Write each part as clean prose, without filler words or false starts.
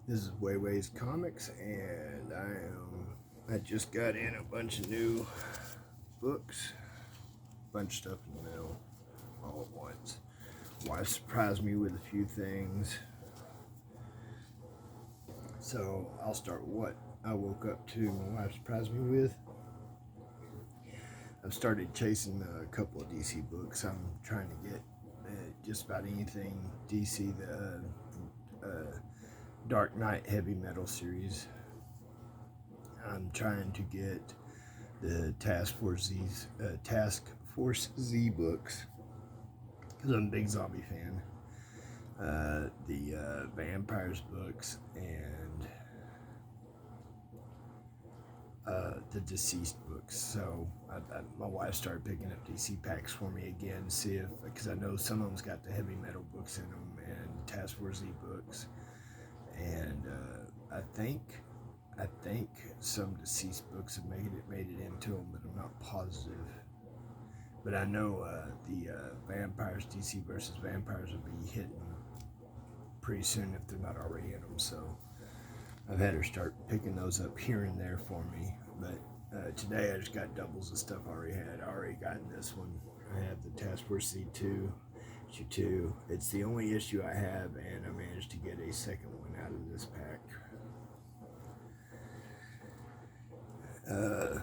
This is Way's Comics, and I just got in a bunch of new books, bunch of stuff in the mail all at once. Wife surprised me with a few things, so I'll start with what I woke up to. My wife surprised me with. I've started chasing a couple of DC books. I'm trying to get just about anything DC. The Dark Knight Heavy Metal series. I'm trying to get the Task Force Z books because I'm a big zombie fan. The Vampires books and the Deceased books. So my wife started picking up DC packs for me again, see if, because I know some of them's got the heavy metal books in them and Task Force Z books. And I think some Deceased books have made it into them, but I'm not positive. But I know the Vampires, DC versus Vampires, will be hitting pretty soon if they're not already in them. So I've had her start picking those up here and there for me. But today I just got doubles of stuff I already had. I already got this one. I have the Task Force C2. Issue 2. It's the only issue I have, and I managed to get a second one out of this pack. I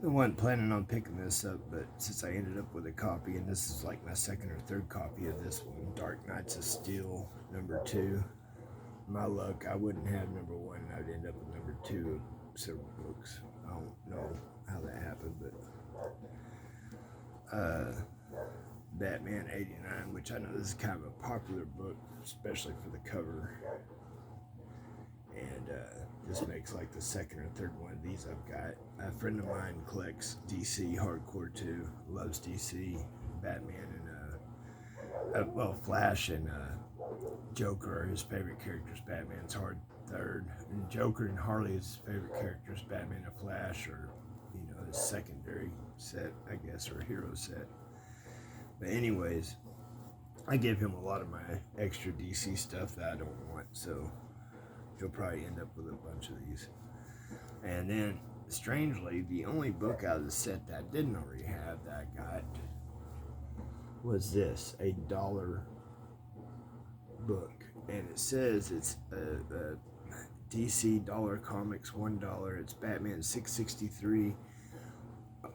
wasn't planning on picking this up, but since I ended up with a copy, and this is like my second or third copy of this one, Dark Knights of Steel #2. My luck, I wouldn't have #1, and I'd end up with #2 of several books. I don't know how that happened, but Batman '89, which I know this is kind of a popular book, especially for the cover. And this makes like the second or third one of these I've got. A friend of mine collects DC hardcore too, loves DC, Batman, and Flash and Joker are his favorite characters. Batman's hard third, and Joker and Harley his favorite characters. Batman and Flash are, his secondary set, I guess, or hero set. But anyways, I give him a lot of my extra DC stuff that I don't want, so he'll probably end up with a bunch of these. And then, strangely, the only book out of the set that I didn't already have that I got was this, a $1 book. And it says it's a DC Dollar Comics $1. It's Batman 663.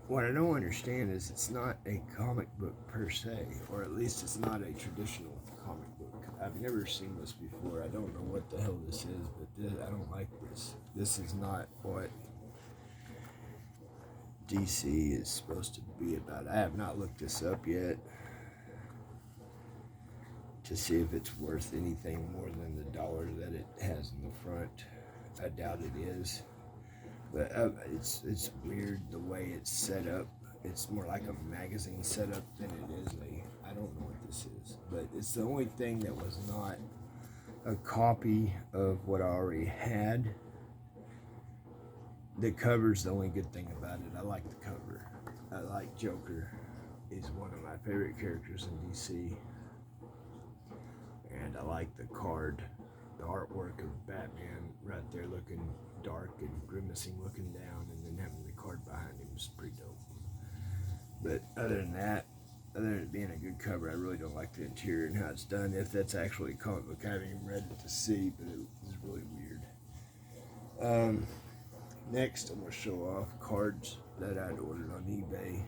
What I don't understand is it's not a comic book per se, or at least it's not a traditional comic book. I've never seen this before. I don't know what the hell this is, but I don't like this. This is not what DC is supposed to be about. I have not looked this up yet to see if it's worth anything more than the $1 that it has in the front. I doubt it is. But it's weird the way it's set up. It's more like a magazine setup than it is I don't know what this is. But it's the only thing that was not a copy of what I already had. The cover's the only good thing about it. I like the cover. I like Joker. He's one of my favorite characters in DC. And I like the card, the artwork of Batman right there looking dark and grimacing looking down, and then having the card behind him is pretty dope. But other than it being a good cover, I really don't like the interior and how it's done. If that's actually a comic book, I haven't even read it to see, but it was really weird. Next, I'm going to show off cards that I'd ordered on eBay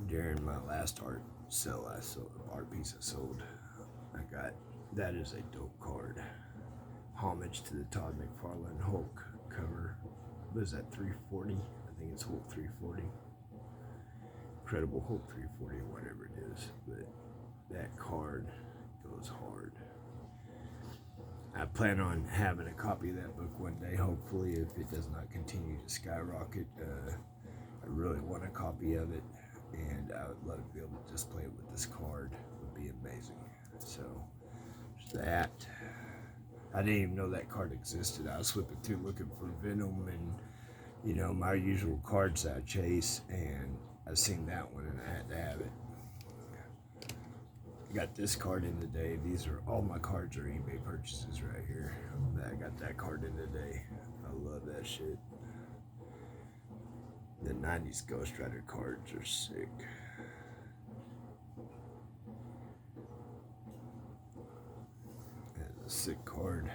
during my last art sale. Art piece I sold. I got, that is a dope card. Homage to the Todd McFarlane Hulk cover. What is that, 340? I think it's Hulk 340. Incredible Hulk 340 or whatever it is. But that card goes hard. I plan on having a copy of that book one day, hopefully, if it does not continue to skyrocket. I really want a copy of it, and I would love to be able to just play it with this card. It would be amazing. So, that. I didn't even know that card existed. I was flipping through looking for Venom and, my usual cards that I chase, and I seen that one and I had to have it. I got this card in today. These are all my cards are eBay purchases right here. I got that card in today. I love that shit. The 90s Ghost Rider cards are sick. That's a sick card.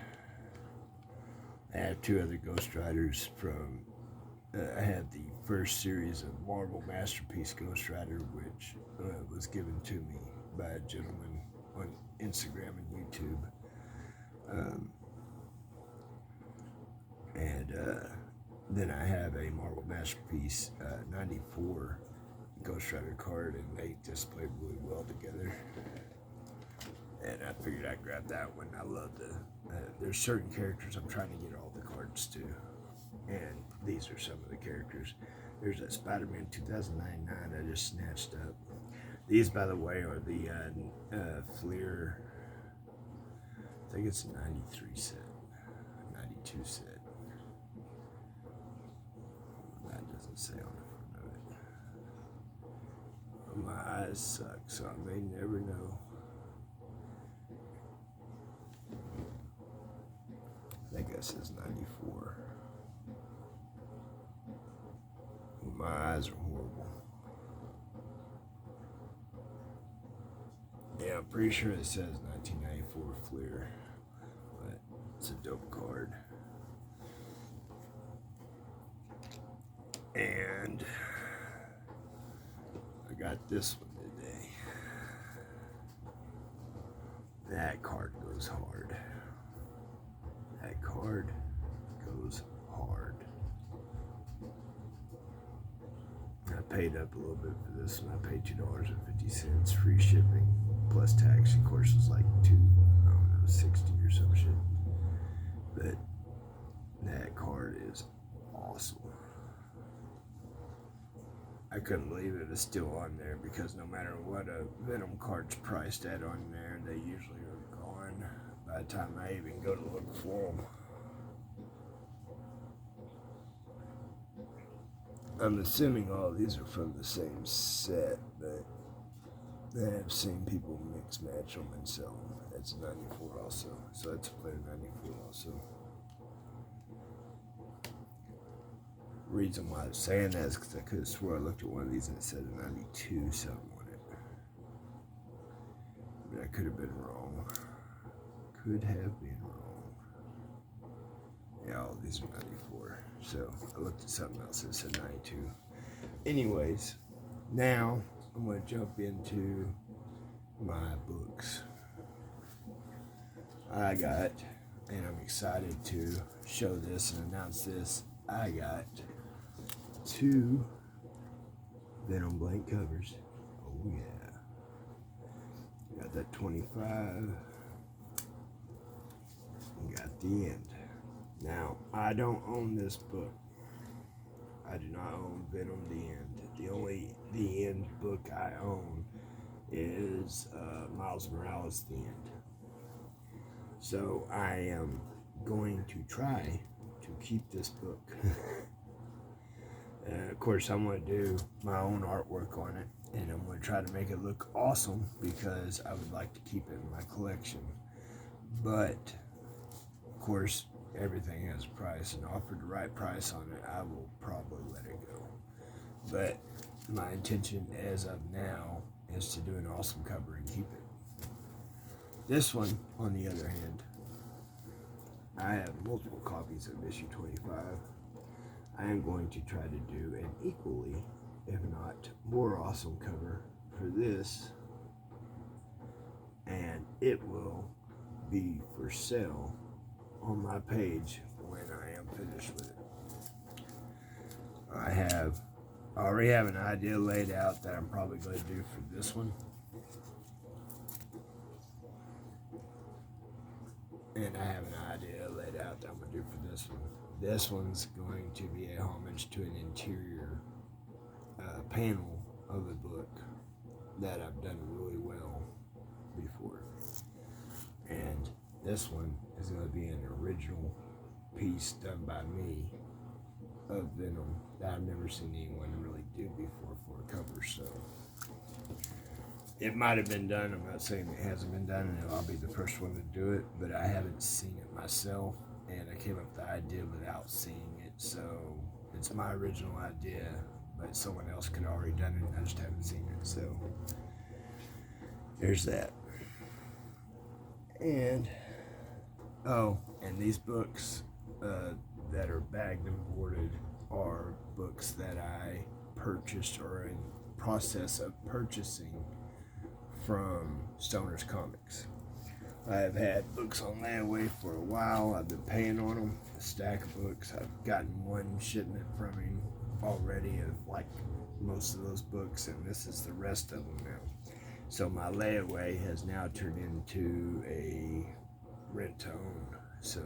I have two other Ghost Riders from. I had the first series of Marvel Masterpiece Ghost Rider, which was given to me by a gentleman on Instagram and YouTube. Then I have a Marvel Masterpiece 94 Ghost Rider card, and they just played really well together. And I figured I'd grab that one. I love there's certain characters I'm trying to get all the cards to. And these are some of the characters. There's that Spider-Man 2009 I just snatched up. These, by the way, are the Fleer. I think it's a 93 set, 92 set. That doesn't say on the front of it. My eyes suck, so I may never know. I think that says 94. My eyes are horrible. Yeah, I'm pretty sure it says 1994 Fleer, but it's a dope card. And I got this one today. That card goes hard. That card goes hard. I paid up a little bit for this one. I paid $2.50 free shipping plus tax. Of course, it was like $60 or some shit. But that card is awesome. I couldn't believe it was still on there because no matter what a Venom card's priced at on there, they usually are gone by the time I even go to look for them. I'm assuming all of these are from the same set, but I have seen people mix match them and sell them. That's a 94 also, so that's a player 94 also. Reason why I was saying that is because I could have swore I looked at one of these and it said a 92 something on it. But I could have been wrong. Could have been wrong. Yeah, all these are 94. So I looked at something else and it said 92. Anyways, now I'm going to jump into my books. I got, and I'm excited to show this and announce this, I got 2 Venom blank covers. Oh yeah. Got that 25. Got the end. Now, I don't own this book. I do not own Venom the End. The only The End book I own is Miles Morales The End. So I am going to try to keep this book. Of course, I'm going to do my own artwork on it, and I'm going to try to make it look awesome because I would like to keep it in my collection. But, of course, everything has a price, and offered the right price on it, I will probably let it go. But my intention as of now is to do an awesome cover and keep it. This one, on the other hand, I have multiple copies of issue 25. I am going to try to do an equally, if not more awesome cover for this, and it will be for sale on my page when I am finished with it. I already have an idea laid out that I'm probably going to do for this one. And I have an idea laid out that I'm going to do for this one. This one's going to be a homage to an interior panel of the book that I've done really well before. And this one is going to be an original piece done by me of Venom that I've never seen anyone really do before for a cover. So it might have been done. I'm not saying it hasn't been done, and I'll be the first one to do it, but I haven't seen it myself, and I came up with the idea without seeing it, so it's my original idea, but someone else could have already done it, and I just haven't seen it, so there's that. And, oh, and these books that are bagged and boarded are books that I purchased or in process of purchasing from Stoner's Comics. I have had books on layaway for a while. I've been paying on them, a stack of books. I've gotten one shipment from him already of like most of those books, and this is the rest of them now. So my layaway has now turned into a rent to own. So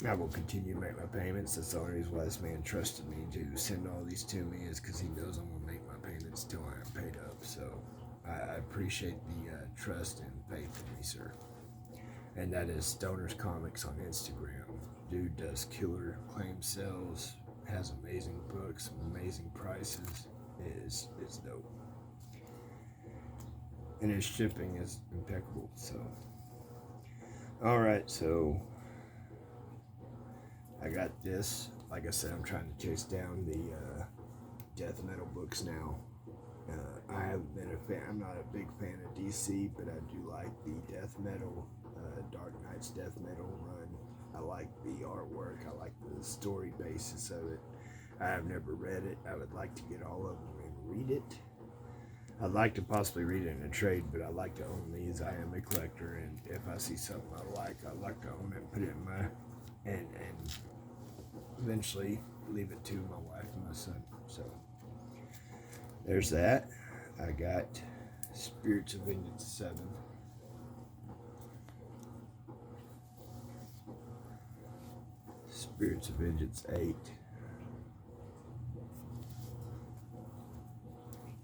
I will continue to make my payments. That's the only reason why this man trusted me to send all these to me, is because he knows I'm going to make my payments till I am paid up. So I appreciate the trust and faith in me, sir. And that is Stoner's Comics on Instagram. Dude does killer claim sales, has amazing books, amazing prices. It's dope. And his shipping is impeccable. So, alright, so I got this. Like I said, I'm trying to chase down the death metal books now. I haven't been a fan. I'm not a big fan of DC, but I do like the death metal, Dark Knight's death metal run. I like the artwork. I like the story basis of it. I have never read it. I would like to get all of them and read it. I'd like to possibly read it in a trade, but I like to own these. I am a collector, and if I see something I like, I'd like to own it and put it in my and eventually leave it to my wife and my son. So there's that. I got Spirits of Vengeance 7. Spirits of Vengeance 8.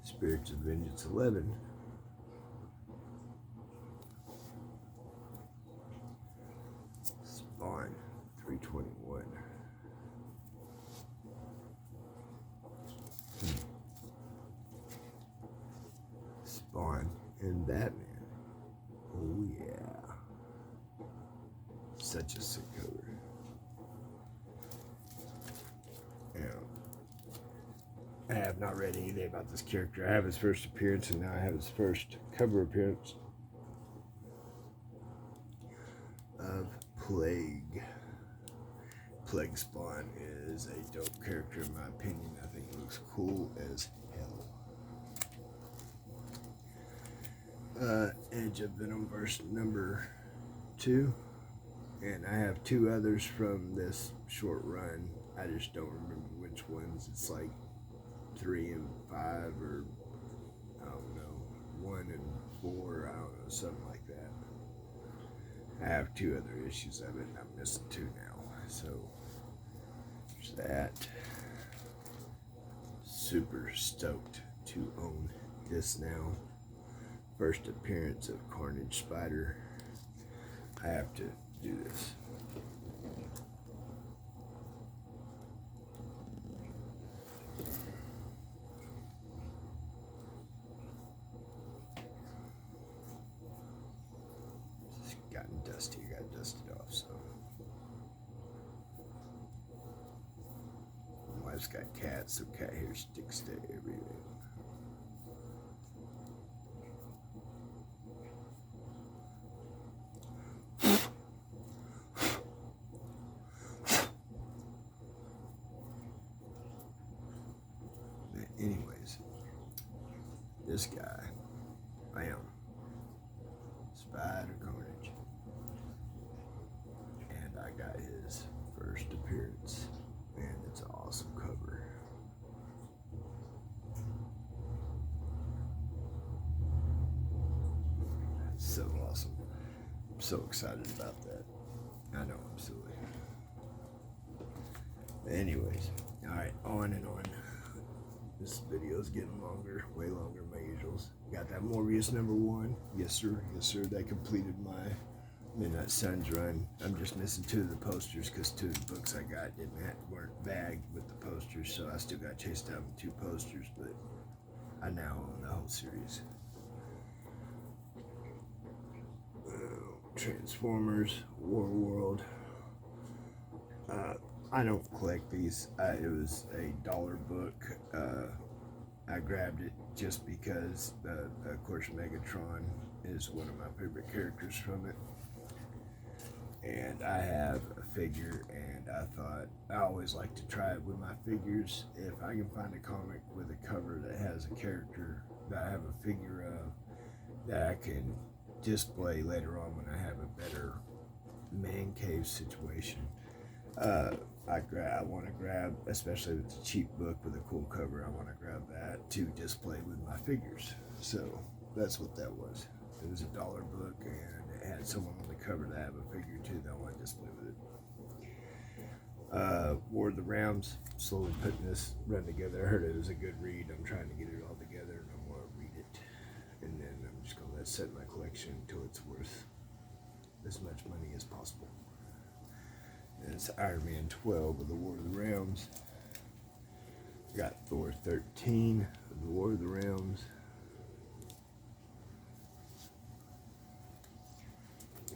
Spirits of Vengeance 11. Spawn 321. Spawn and Batman. Oh yeah. Such a sick cover. I have not read anything about this character. I have his first appearance, and now I have his first cover appearance of Plague. Plague Spawn is a dope character in my opinion. I think he looks cool as hell. Edge of Venomverse number 2. And I have 2 others from this short run. I just don't remember which ones. It's like 3 and 5, or I don't know, 1 and 4, I don't know, something like that. I have 2 other issues of it, and I'm missing 2 now. So there's that. Super stoked to own this now. First appearance of Carnage Spider. I have to do this. It's gotten dusty. I got dusted off, so. My wife's got cats, so cat hair sticks to everywhere. Anyways, this guy, bam, Spider Carnage, and I got his first appearance, and it's an awesome cover. It's so awesome. I'm so excited about that. I know I'm silly. Anyways, alright, on and on. This video is getting longer, way longer than my usuals. Got that Morbius number 1. Yes, sir. Yes, sir. That completed my Midnight Suns run. I'm just missing 2 of the posters because 2 of the books I got weren't bagged with the posters, so I still got chased down with 2 posters, but I now own the whole series. Transformers, War World. I don't collect these. It was a $1 book. I grabbed it just because, of course, Megatron is one of my favorite characters from it. And I have a figure, and I thought I always like to try it with my figures. If I can find a comic with a cover that has a character that I have a figure of that I can display later on when I have a better man cave situation, I want to grab, especially if it's a cheap book with a cool cover, I want to grab that to display with my figures. So that's what that was. It was a $1 book, and it had someone on the cover that I have a figure too that I want to display with it. War of the Realms, slowly putting this run together. I heard it was a good read. I'm trying to get it all together, and I'm going to read it. And then I'm just going to let it set in my collection until it's worth as much money as possible. And it's Iron Man 12 of the War of the Realms. Got Thor 13 of the War of the Realms.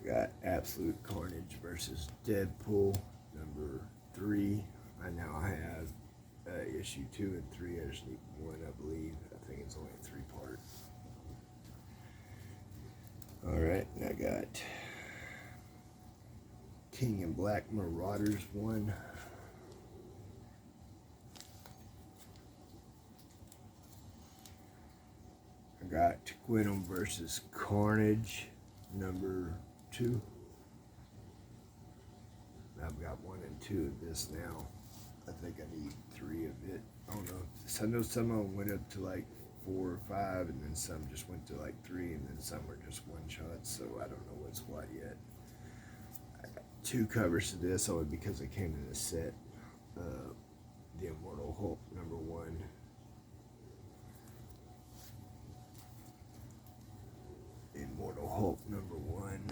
Got Absolute Carnage versus Deadpool number 3. I now have issue 2 and 3. I just need 1, I believe. I think it's only a 3-part. Alright, and I got King in Black Marauders 1. I got Venom versus Carnage number 2. I've got 1 and 2 of this now. I think I need 3 of it. I don't know. I know some of them went up to like 4 or 5, and then some just went to like 3, and then some were just one shots. So I don't know what's what yet. I got 2 covers to this only because it came in a set. The Immortal Hulk number 1. Immortal Hulk number 1.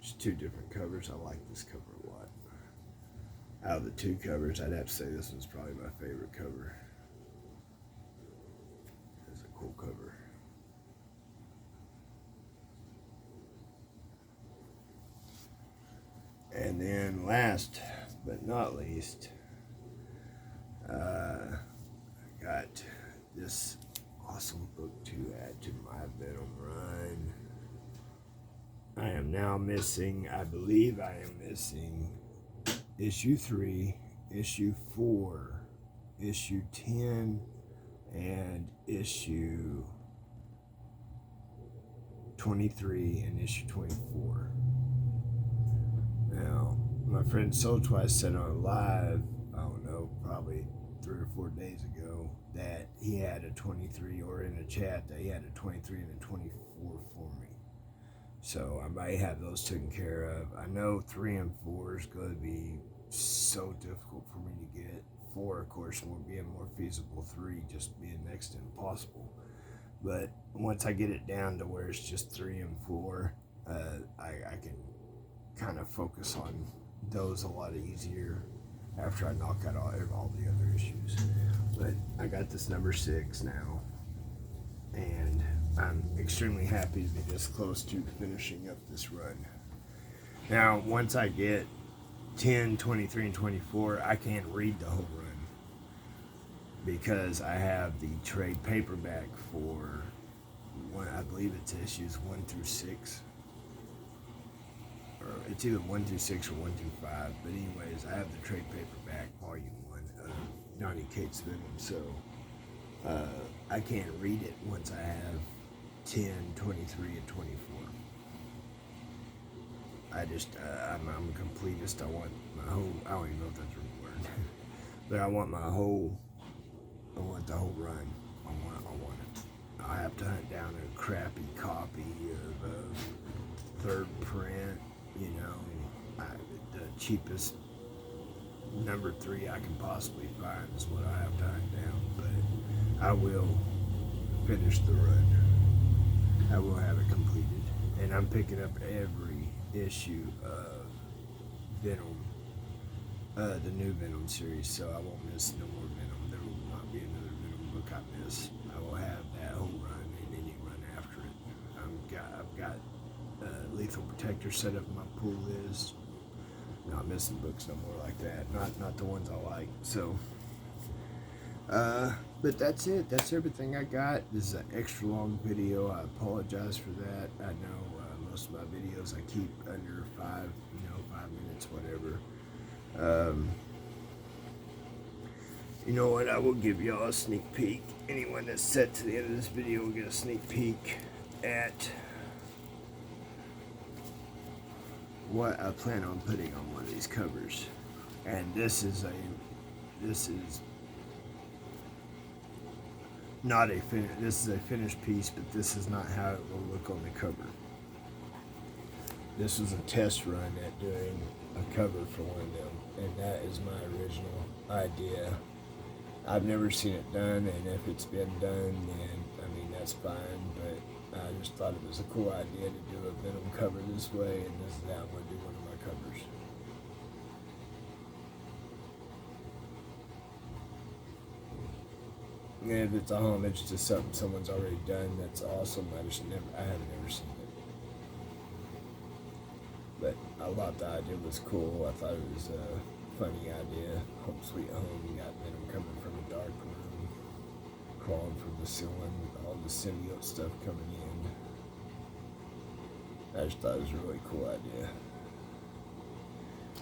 Just 2 different covers. I like this cover a lot. Out of the 2 covers, I'd have to say this one's probably my favorite cover. It's a cool cover. And then last but not least, I got this awesome book to add to my Venom run. I am now missing, I believe I am missing issue 3, issue 4, issue 10, and issue 23 and issue 24. Now, my friend Soul Twice said on live, I don't know, probably 3 or 4 days ago, that he had a 23, or in a chat that he had a 23 and a 24 for me. So I might have those taken care of. I know 3 and 4 is going to be so difficult for me to get. 4, of course, will be more feasible. 3 just being next to impossible. But once I get it down to where it's just 3 and 4, I can kind of focus on those a lot easier after I knock out all the other issues. But I got this number 6 now, and I'm extremely happy to be this close to finishing up this run. Now, once I get 10, 23, and 24, I can't read the whole run because I have the trade paperback for one. I believe it's issues 1 through 6. Or it's either 1 through 6 or 1 through 5. But anyways, I have the trade paperback, volume 1 of Donny Cates' Venom. So I can't read it once I have 10, 23, and 24. I just, I'm a completist. I want my whole, I don't even know if that's the right word, but I want the whole run. I want it. I have to hunt down a crappy copy of third print, you know, the cheapest number 3 I can possibly find is what I have to hunt down, but I will finish the run. I will have it completed, and I'm picking up every issue of Venom, the new Venom series, so I won't miss no more Venom. There will not be another got this. I will have that whole run and any run after it. I've got Lethal Protector set up in my pool is. Not missing books no more like that. Not the ones I like. So, but that's it. That's everything I got. This is an extra long video. I apologize for that. I know most of my videos I keep under 5 minutes, whatever. You know what? I will give y'all a sneak peek. Anyone that's set to the end of this video will get a sneak peek at what I plan on putting on one of these covers. And this is not a this is a finished piece, but this is not how it will look on the cover. This was a test run at doing a cover for one of them, and that is my original idea. I've never seen it done, and if it's been done, then I mean that's fine, but I just thought it was a cool idea to do a Venom cover this way, and this is how I'm going to do one of my covers. And if it's a homage to something someone's already done, that's awesome. I haven't ever seen it. But I thought the idea was cool. I thought it was a funny idea. Home sweet home, you got Venom coming from a dark room, crawling from the ceiling, with all the symbiote stuff coming in. I just thought it was a really cool idea.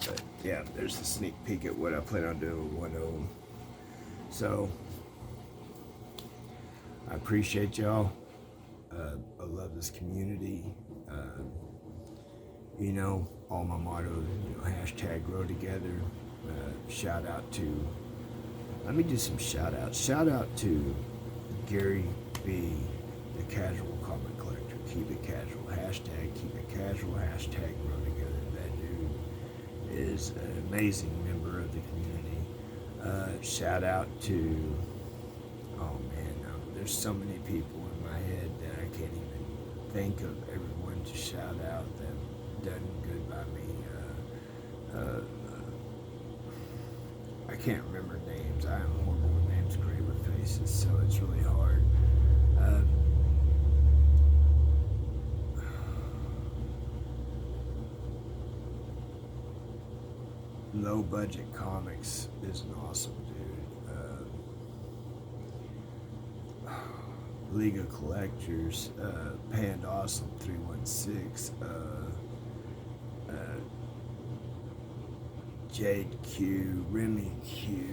But yeah, there's a sneak peek at what I plan on doing with one of them. So, I appreciate y'all. I love this community. All my mottos, hashtag grow together. Shout out to, let me do some shout outs. Shout out to Gary B, the casual comic collector. Keep it casual. Hashtag keep it casual. Hashtag grow together. That dude is an amazing member of the community. Shout out to, there's so many people in my head that I can't even think of everyone to shout out that done good by me. I can't remember names. I am horrible with names, great with faces, so it's really hard. Low Budget Comics is an awesome dude. League of Collectors, Panda Awesome 316, Jade Q, Remy Q,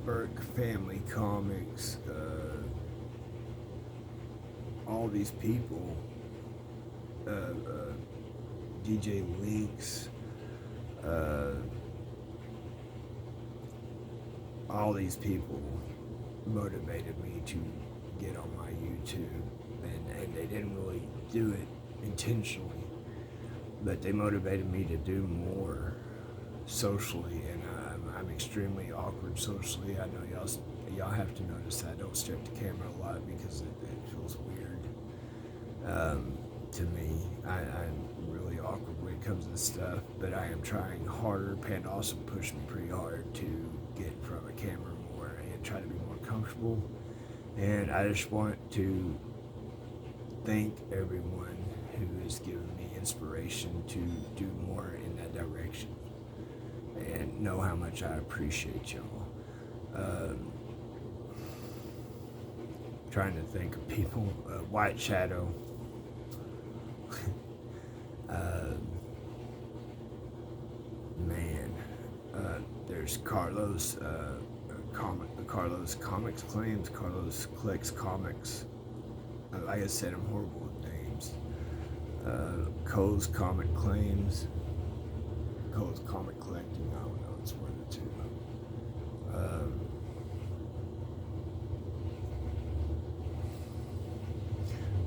Burke Family Comics, all these people, DJ Links, all these people motivated me to get on my YouTube, and they didn't really do it intentionally, but they motivated me to do more socially, and I'm extremely awkward socially. I know y'all have to notice I don't stare at the camera a lot because it feels weird to me. I'm really awkward when it comes to this stuff, but I am trying harder. Panda also pushed me pretty hard to get in front of a camera more and try to be more comfortable. And I just want to thank everyone who has given me inspiration to do more in that direction, and know how much I appreciate y'all. Trying to think of people. White Shadow. There's Carlos. Carlos Comics Claims. Carlos Clicks Comics. Like I said, I'm horrible with names. Cole's Comic Claims. Cole's Comic Collecting. I don't know. It's one of the two.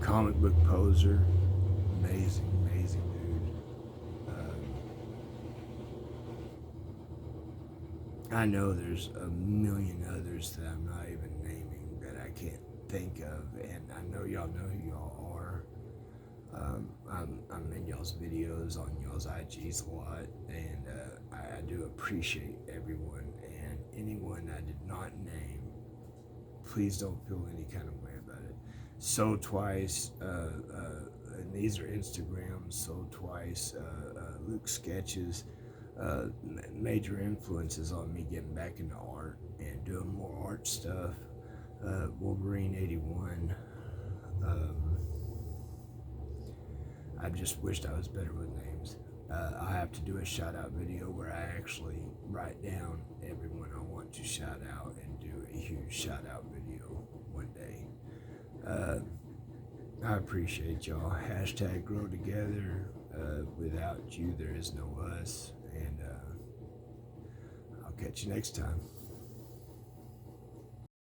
Comic Book Poser. Amazing dude. I know there's a million others that I'm not even naming that I can't think of, and I know y'all know who y'all are. I'm in y'all's videos on y'all's IGs a lot, and I do appreciate everyone, and anyone I did not name, please don't feel any kind of way about it. Sold Twice, and these are Instagrams. Sold Twice, Luke Sketches, major influences on me getting back into art and doing more art stuff. Wolverine 81. I just wished I was better with names. I have to do a shout out video where I actually write down everyone I want to shout out and do a huge shout out video one day. I appreciate y'all. Hashtag grow together. Without you, there is no us. And I'll catch you next time.